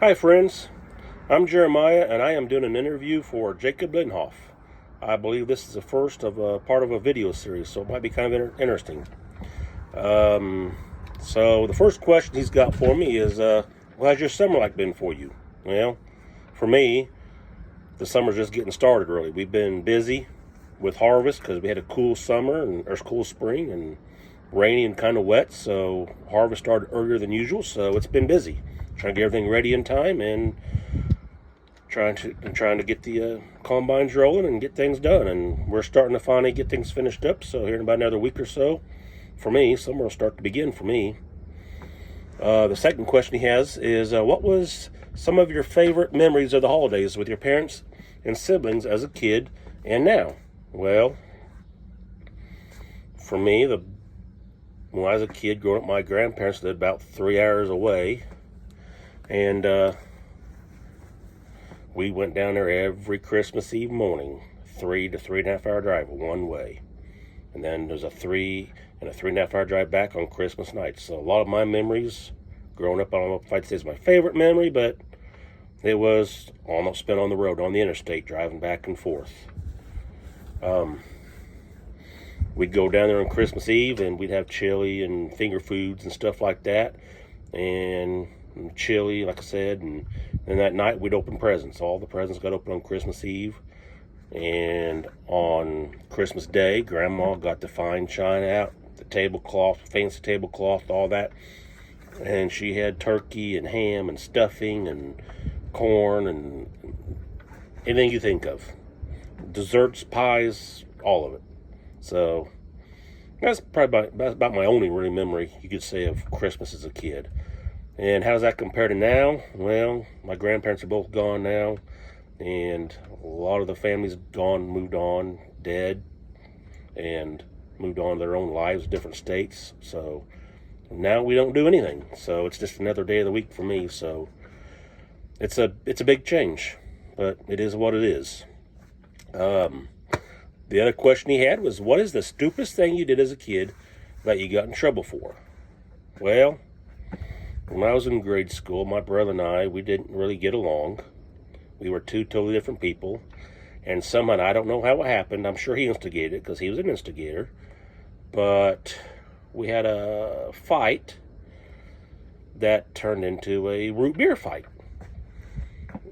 Hi friends, I'm Jeremiah and I am doing an interview for Jacob Lenhoff. I believe this is the first of a part of a video series, so it might be kind of interesting. So the first question he's got for me is, how's your summer like been for you? Well, for me, the summer's just getting started really. We've been busy with harvest because we had a cool summer or cool spring and rainy and kind of wet, so harvest started earlier than usual, so it's been busy. Trying to get everything ready in time and trying to get the combines rolling and get things done. And we're starting to finally get things finished up. So here in about another week or so, for me, summer will start to begin for me. The second question he has is, what was some of your favorite memories of the holidays with your parents and siblings as a kid and now? Well, for me, when I was a kid growing up, my grandparents lived about 3 hours away. And we went down there every Christmas Eve morning, 3 to 3.5 hour drive one way. And then there's a 3.5 hour drive back on Christmas night. So a lot of my memories growing up, I don't know if I'd say it's my favorite memory, but it was almost spent on the road, on the interstate, driving back and forth. We'd go down there on Christmas Eve and we'd have chili and finger foods and stuff like that. And chili, like I said, and then that night we'd open presents. All the presents got opened on Christmas Eve, and on Christmas Day, Grandma got the fine china out, the tablecloth, fancy tablecloth, all that, and she had turkey and ham and stuffing and corn and anything you think of, desserts, pies, all of it. So that's probably about my only really memory you could say of Christmas as a kid. And how does that compare to now? Well, my grandparents are both gone now, and a lot of the family's gone, moved on, dead, and moved on to their own lives, different states. So now we don't do anything. So it's just another day of the week for me. So it's a big change, but it is what it is. The other question he had was, what is the stupidest thing you did as a kid that you got in trouble for? Well, when I was in grade school, my brother and I, we didn't really get along. We were two totally different people. And somehow, I don't know how it happened. I'm sure he instigated it because he was an instigator. But we had a fight that turned into a root beer fight.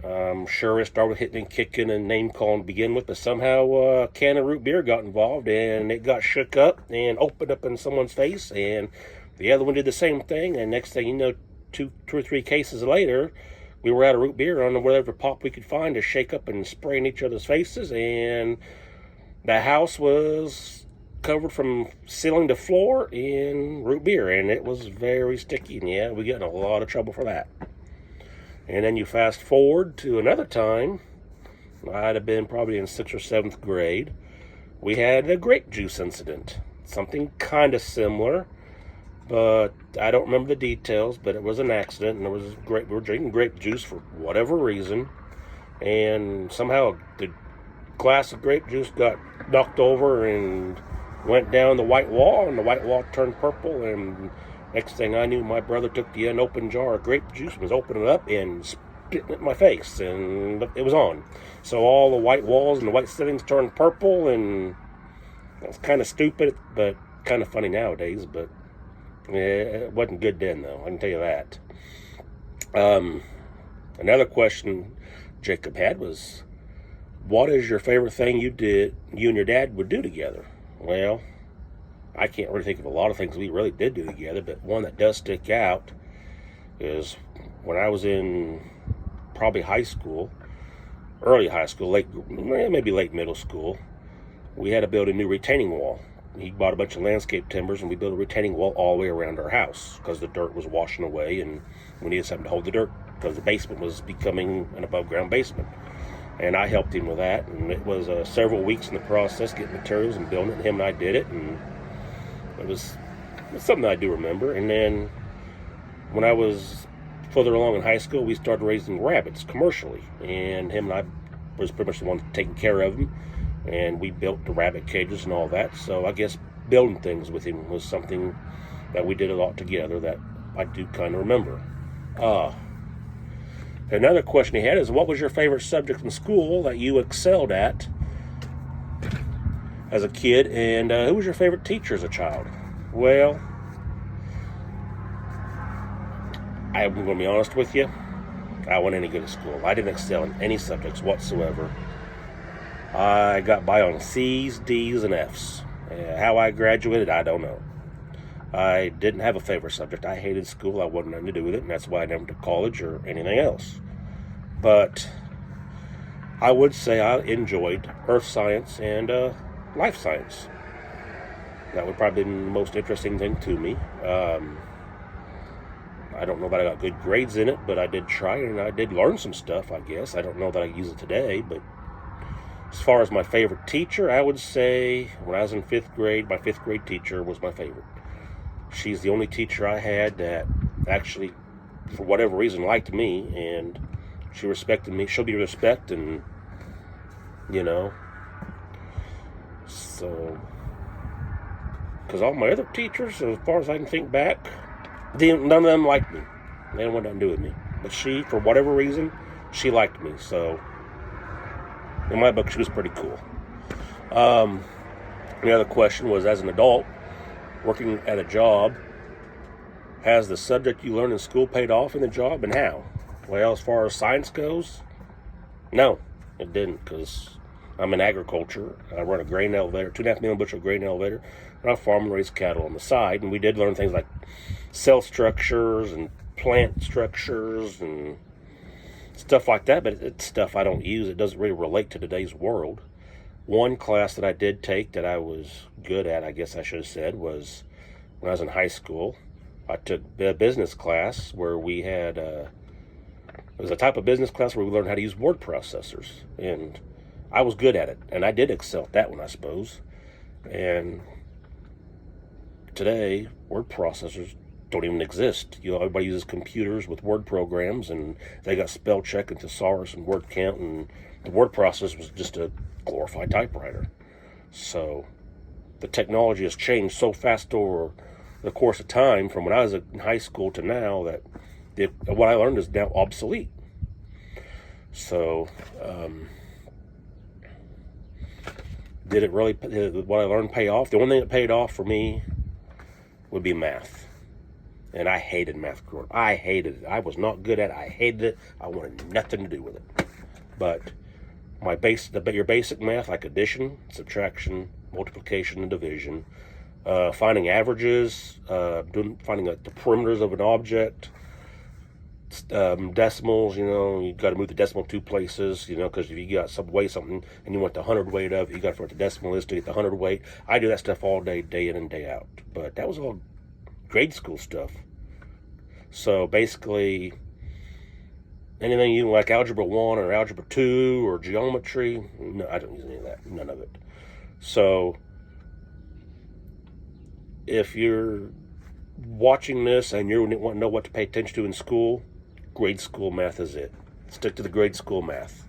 I'm sure it started with hitting and kicking and name calling to begin with. But somehow a can of root beer got involved and it got shook up and opened up in someone's face. And the other one did the same thing. And next thing you know, two or three cases later, we were out of root beer on whatever pop we could find to shake up and spray in each other's faces, and the house was covered from ceiling to floor in root beer, and it was very sticky, and yeah, we got in a lot of trouble for that. And then you fast forward to another time, I'd have been probably in 6th or 7th grade, we had a grape juice incident, something kind of similar, but I don't remember the details, but it was an accident, and we were drinking grape juice for whatever reason, and somehow the glass of grape juice got knocked over and went down the white wall, and the white wall turned purple, and next thing I knew, my brother took the unopened jar of grape juice and was opening it up and spitting it in my face, and it was on. So all the white walls and the white ceilings turned purple, and it was kind of stupid, but kind of funny nowadays, but yeah, it wasn't good then, though. I can tell you that. Another question Jacob had was, what is your favorite thing you and your dad would do together? Well, I can't really think of a lot of things we really did do together, but one that does stick out is when I was in probably high school, early high school, maybe late middle school, we had to build a new retaining wall. He bought a bunch of landscape timbers, and we built a retaining wall all the way around our house because the dirt was washing away, and we needed something to hold the dirt because the basement was becoming an above-ground basement. And I helped him with that, and it was several weeks in the process, getting materials and building it, and him and I did it, and it was something I do remember. And then when I was further along in high school, we started raising rabbits commercially, and him and I was pretty much the one taking care of them. And we built the rabbit cages and all that. So I guess building things with him was something that we did a lot together that I do kind of remember. Another question he had is, what was your favorite subject in school that you excelled at as a kid, and who was your favorite teacher as a child? Well, I'm going to be honest with you. I wasn't any good at school. I didn't excel in any subjects whatsoever. I got by on C's, D's, and F's. How I graduated, I don't know. I didn't have a favorite subject. I hated school. I wanted nothing to do with it, and that's why I never went to college or anything else. But I would say I enjoyed earth science and life science. That would probably be the most interesting thing to me. I don't know that I got good grades in it, but I did try, and I did learn some stuff, I guess. I don't know that I use it today, but as far as my favorite teacher, I would say when I was in 5th grade, my 5th grade teacher was my favorite. She's the only teacher I had that actually, for whatever reason, liked me, and she respected me. She'll be respected, and, so, because all my other teachers, as far as I can think back, none of them liked me. They didn't want nothing to do with me. But she, for whatever reason, she liked me. So, in my book, she was pretty cool. The other question was, as an adult, working at a job, has the subject you learned in school paid off in the job, and how? Well, as far as science goes, no, it didn't, because I'm in agriculture. I run a grain elevator, 2.5 million bushel grain elevator, and I farm and raise cattle on the side, and we did learn things like cell structures and plant structures and stuff like that, but it's stuff I don't use. It doesn't really relate to today's world. One class that I did take that I was good at, I guess I should have said, was when I was in high school. I took a business class where we had, it was a type of business class where we learned how to use word processors, and I was good at it, and I did excel at that one, I suppose. And today, word processors don't even exist. Everybody uses computers with word programs, and they got spell check and thesaurus and word count, and the word processor was just a glorified typewriter. So the technology has changed so fast over the course of time from when I was in high school to now that what I learned is now obsolete. So did what I learned pay off? The only thing that paid off for me would be math. And I hated math growing up. I hated it. I was not good at it. I hated it. I wanted nothing to do with it. But your basic math, like addition, subtraction, multiplication, and division, finding averages, finding the perimeters of an object, decimals, you got to move the decimal 2 places, because if you got weigh something and you want the 100 weight of it, you got to figure what the decimal is to get the 100 weight. I do that stuff all day, day in and day out. But that was all grade school stuff. So basically, anything you like Algebra 1 or Algebra 2 or geometry, no, I don't use any of that, none of it. So if you're watching this and you want to know what to pay attention to in school, grade school math is it. Stick to the grade school math,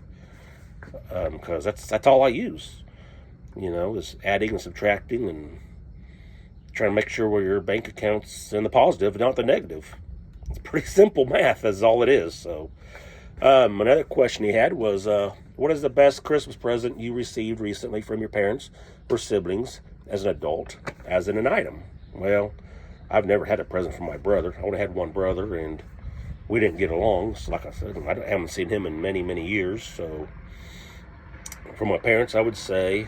because that's all I use, is adding and subtracting and trying to make sure where your bank account's in the positive and not the negative. It's pretty simple math, that's all it is. So another question he had was, what is the best Christmas present you received recently from your parents or siblings as an adult, as in an item? Well, I've never had a present from my brother. I only had one brother, and we didn't get along. So like I said, I haven't seen him in many, many years. So from my parents, I would say,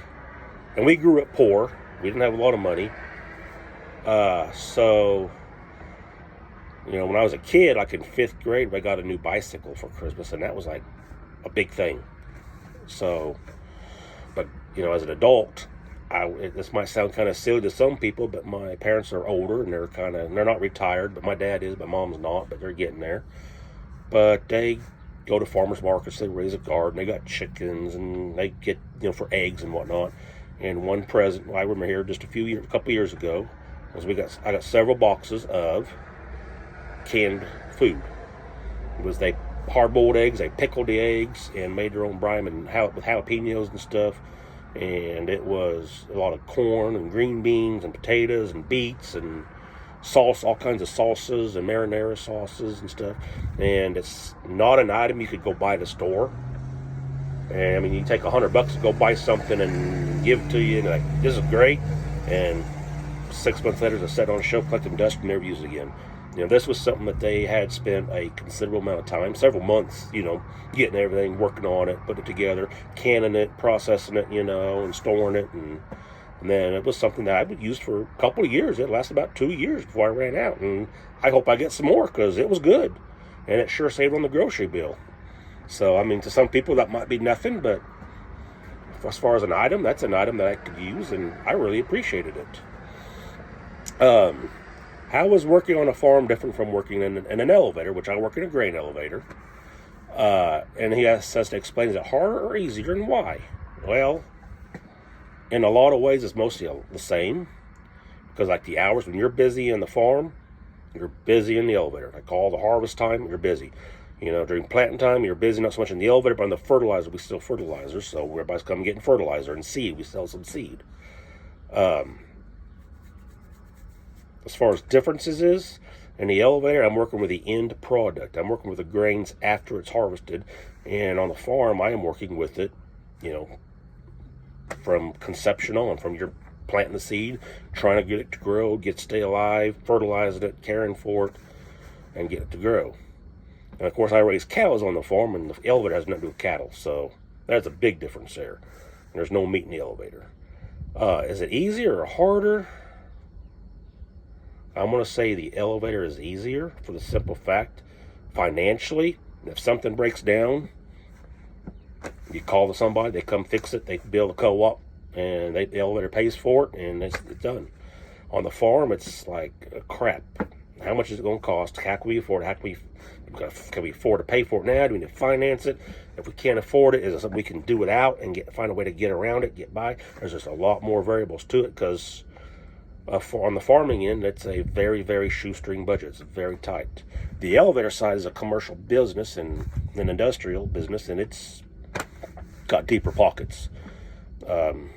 and we grew up poor. We didn't have a lot of money. So, when I was a kid, like in 5th grade, I got a new bicycle for Christmas, and that was like a big thing. So, but, as an adult, this might sound kind of silly to some people, but my parents are older, and they're not retired, but my dad is, but mom's not, but they're getting there. But they go to farmers markets, they raise a garden, they got chickens, and they get, for eggs and whatnot. And one present I remember here just a couple years ago was I got several boxes of canned food. It was they hard-boiled eggs, they pickled the eggs and made their own brine with jalapenos and stuff. And it was a lot of corn and green beans and potatoes and beets and sauce, all kinds of salsas and marinara sauces and stuff. And it's not an item you could go buy at a store. And I mean, you take $100 to go buy something and give it to you, and like, this is great. And 6 months later, it's set on a shelf, collecting dust, and never used it again. This was something that they had spent a considerable amount of time, several months, getting everything, working on it, putting it together, canning it, processing it, and storing it. And then it was something that I would use for a couple of years. It lasted about 2 years before I ran out. And I hope I get some more because it was good. And it sure saved on the grocery bill. So, I mean, to some people that might be nothing, but as far as an item, that's an item that I could use, and I really appreciated it. How was working on a farm different from working in an elevator, which I work in a grain elevator? And he asks us to explain, is it harder or easier and why? Well, in a lot of ways, it's mostly the same. Because like the hours when you're busy in the farm, you're busy in the elevator. Like all the harvest time, you're busy. During planting time, you're busy not so much in the elevator, but on the fertilizer, we sell fertilizer. So everybody's coming getting fertilizer and seed. We sell some seed. As far as differences is, in the elevator, I'm working with the end product. I'm working with the grains after it's harvested. And on the farm, I am working with it, from conception on, from your planting the seed, trying to get it to grow, stay alive, fertilizing it, caring for it, and get it to grow. And of course, I raise cows on the farm, and the elevator has nothing to do with cattle. So that's a big difference there. There's no meat in the elevator. Is it easier or harder? I'm going to say the elevator is easier for the simple fact, financially, if something breaks down, you call somebody, they come fix it, they build a co-op, and the elevator pays for it, and it's done. On the farm, it's like crap. How much is it going to cost? How can we afford it? Can we afford to pay for it now? Do we need to finance it? If we can't afford it, is it something we can do without and find a way to get around it, get by? There's just a lot more variables to it because on the farming end, it's a very, very shoestring budget. It's very tight. The elevator side is a commercial business and an industrial business, and it's got deeper pockets. And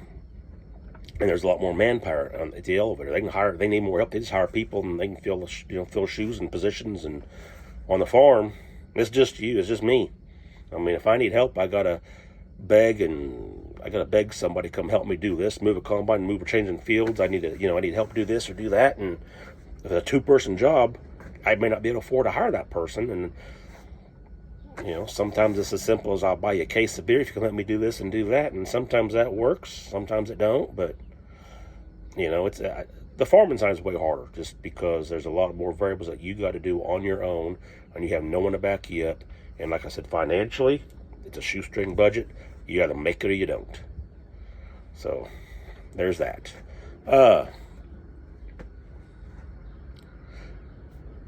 there's a lot more manpower at the elevator. They need more help. They just hire people, and they can fill shoes and positions. And on the farm, it's just you. It's just me. I mean, if I need help, I gotta beg somebody to come help me do this, move a combine, move or changing fields. I need help to do this or do that. And if it's a 2-person job, I may not be able to afford to hire that person. And sometimes it's as simple as I'll buy you a case of beer if you can let me do this and do that. And sometimes that works, sometimes it don't. But it's the farming side is way harder, just because there's a lot more variables that you got to do on your own, and you have no one to back you up. And like I said, financially, it's a shoestring budget. You got to make it or you don't. So there's that.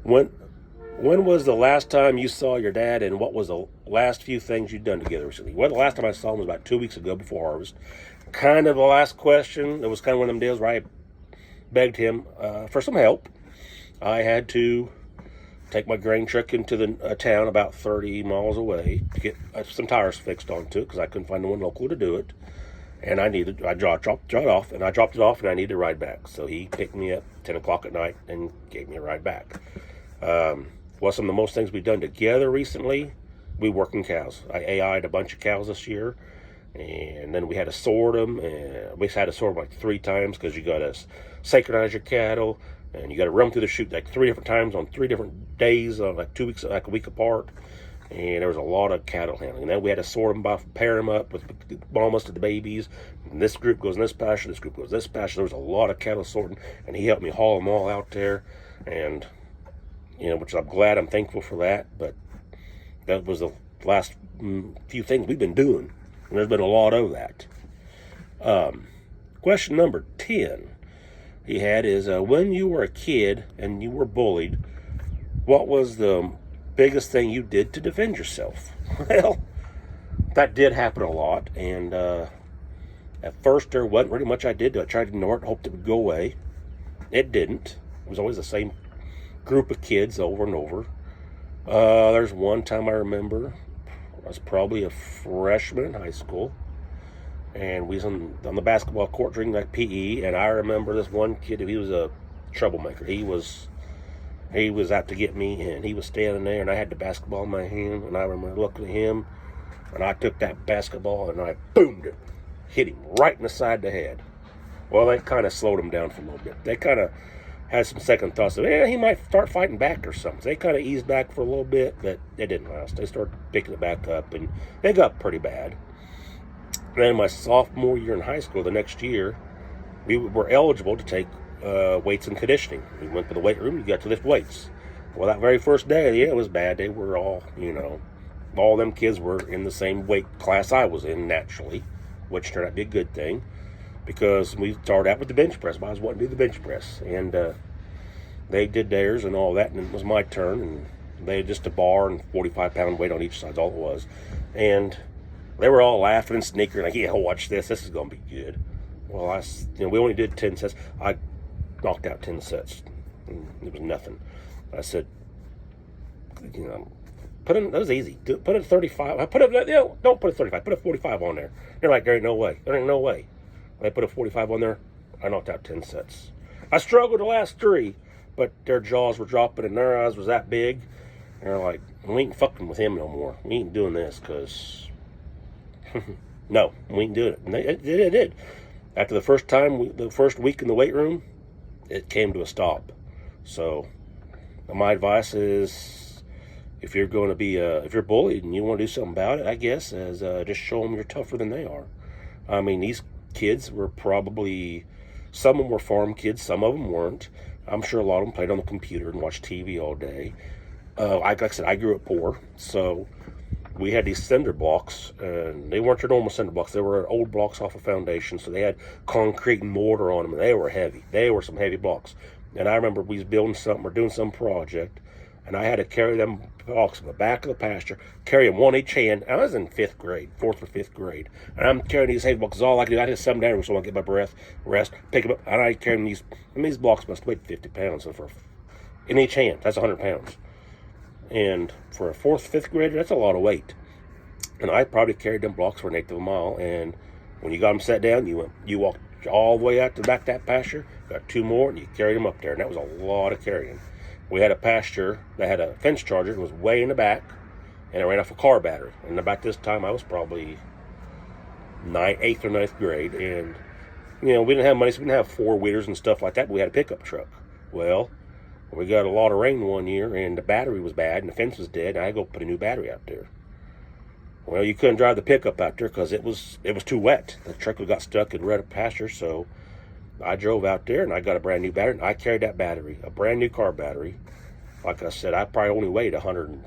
When was the last time you saw your dad, and what was the last few things you'd done together recently? Well, the last time I saw him was about 2 weeks ago before harvest. Kind of the last question. It was kind of one of them deals where I begged him for some help. I had to take my grain truck into the town about 30 miles away to get some tires fixed onto it because I couldn't find no one local to do it. And I dropped it off, and I needed to ride back. So he picked me up 10 o'clock at night and gave me a ride back. Well, some of the most things we've done together recently, we working cows. I AI'd a bunch of cows this year, and then we had to sort them, and we had to sort them like 3 times because you got to synchronize your cattle, and you got to run through the chute like 3 different times on 3 different days, like 2 weeks, like a week apart. And there was a lot of cattle handling. And then we had to sort them by, pair them up with almost to the babies. And this group goes in this pasture, this group goes in this pasture. There was a lot of cattle sorting, and he helped me haul them all out there. And, which I'm glad, I'm thankful for that. But that was the last few things we've been doing. And there's been a lot of that. Question number 10 he had is, when you were a kid and you were bullied, what was the biggest thing you did to defend yourself? Well, that did happen a lot, and at first there wasn't really much I did. I tried to ignore it, hoped it would go away. It didn't. It was always the same group of kids over and over. There's one time I remember, I was probably a freshman in high school, and we was on the basketball court during like PE, and I remember this one kid, he was a troublemaker. He was out to get me, and he was standing there, and I had the basketball in my hand, and I remember looking at him, and I took that basketball, and I boomed it, hit him right in the side of the head. Well, that kind of slowed him down for a little bit. They kind of had some second thoughts of, he might start fighting back or something. So they kind of eased back for a little bit, but it didn't last. They started picking it back up, and they got pretty bad. Then my sophomore year in high school, the next year, we were eligible to take weights and conditioning. We went to the weight room, you got to lift weights. Well, that very first day, it was bad. They were all, all them kids were in the same weight class I was in, naturally, which turned out to be a good thing, because we started out with the bench press. I was wanting to do the bench press, and they did theirs and all that, and it was my turn, and they had just a bar and 45-pound weight on each side, that's all it was. And they were all laughing and sneakering, like, yeah, watch this is going to be good. Well, we only did 10 sets. I knocked out 10 sets. It was nothing. I said, that was easy. Put a 35. Don't put a 35. Put a 45 on there. They're like, there ain't no way. They put a 45 on there. I knocked out 10 sets. I struggled the last 3, but their jaws were dropping and their eyes was that big. And they're like, we ain't fucking with him no more. We ain't doing this because, no, we ain't doing it. And they did. After the first week in the weight room, it came to a stop. So my advice is, if you're going to be, if you're bullied and you want to do something about it, I guess, is just show them you're tougher than they are. I mean, these kids were probably, some of them were farm kids, some of them weren't. I'm sure a lot of them played on the computer and watched TV all day. Like I said, I grew up poor, so we had these cinder blocks, and they weren't your normal cinder blocks. They were old blocks off a foundation, so they had concrete and mortar on them, and they were heavy. They were some heavy blocks. And I remember we was building something or doing some project, and I had to carry them blocks in the back of the pasture, carry them one each hand. I was in 4th or 5th grade, and I'm carrying these heavy blocks. All I could do, I just set them down so I get my breath, rest, pick them up, and I carry these. And these blocks must weigh 50 pounds, so in each hand, that's 100 pounds. And for a 4th, 5th grader, that's a lot of weight. And I probably carried them blocks for 1/8 of a mile. And when you got them set down, you walked all the way out to the back of that pasture, got 2 more, and you carried them up there. And that was a lot of carrying. We had a pasture that had a fence charger. It was way in the back, and it ran off a car battery. And about this time, I was probably 8th or 9th grade. And, we didn't have money, so we didn't have 4-wheelers and stuff like that. But we had a pickup truck. Well, we got a lot of rain one year, and the battery was bad, and the fence was dead, and I had to go put a new battery out there. Well, you couldn't drive the pickup out there because it was too wet. The truck got stuck in red pasture, so I drove out there, and I got a brand new battery, and I carried that battery, a brand new car battery. Like I said, I probably only weighed 100,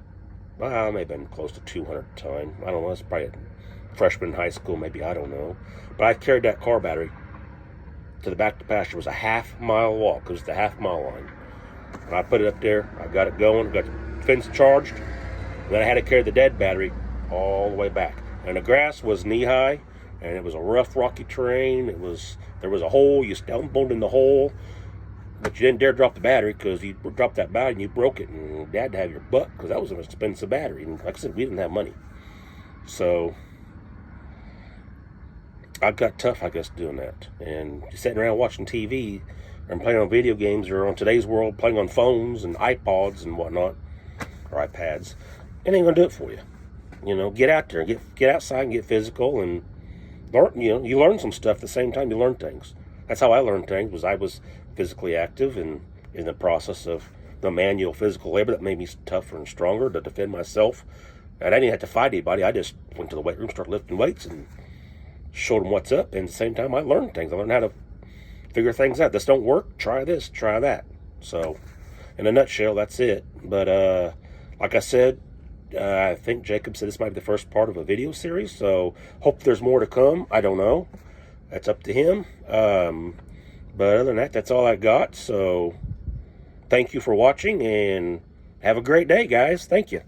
I may have been close to 200 at the time. I don't know, it's probably a freshman in high school, maybe, I don't know. But I carried that car battery to the back of the pasture. It was a half-mile walk. It was the half-mile line. And I put it up there, I got it going, got the fence charged, and then I had to carry the dead battery all the way back. And the grass was knee-high, and it was a rough, rocky terrain. There was a hole, you stumbled in the hole, but you didn't dare drop the battery, because you dropped that battery and you broke it, and you had to have your butt, because that was an expensive battery. And like I said, we didn't have money. So I got tough, I guess, doing that. And just sitting around watching TV, and playing on video games, or on today's world, playing on phones and iPods and whatnot, or iPads, it ain't gonna do it for you. Get out there and get outside and get physical and learn. You learn some stuff at the same time you learn things. That's how I learned things. Was I was physically active and in the process of the manual physical labor that made me tougher and stronger to defend myself. And I didn't have to fight anybody. I just went to the weight room, started lifting weights, and showed them what's up. And at the same time, I learned things. I learned how to figure things out. This don't work, try this, try that. So in a nutshell, that's it. But like I said, I think Jacob said this might be the first part of a video series, so hope there's more to come. I don't know, that's up to him. But other than that, that's all I got. So thank you for watching, and have a great day, guys. Thank you.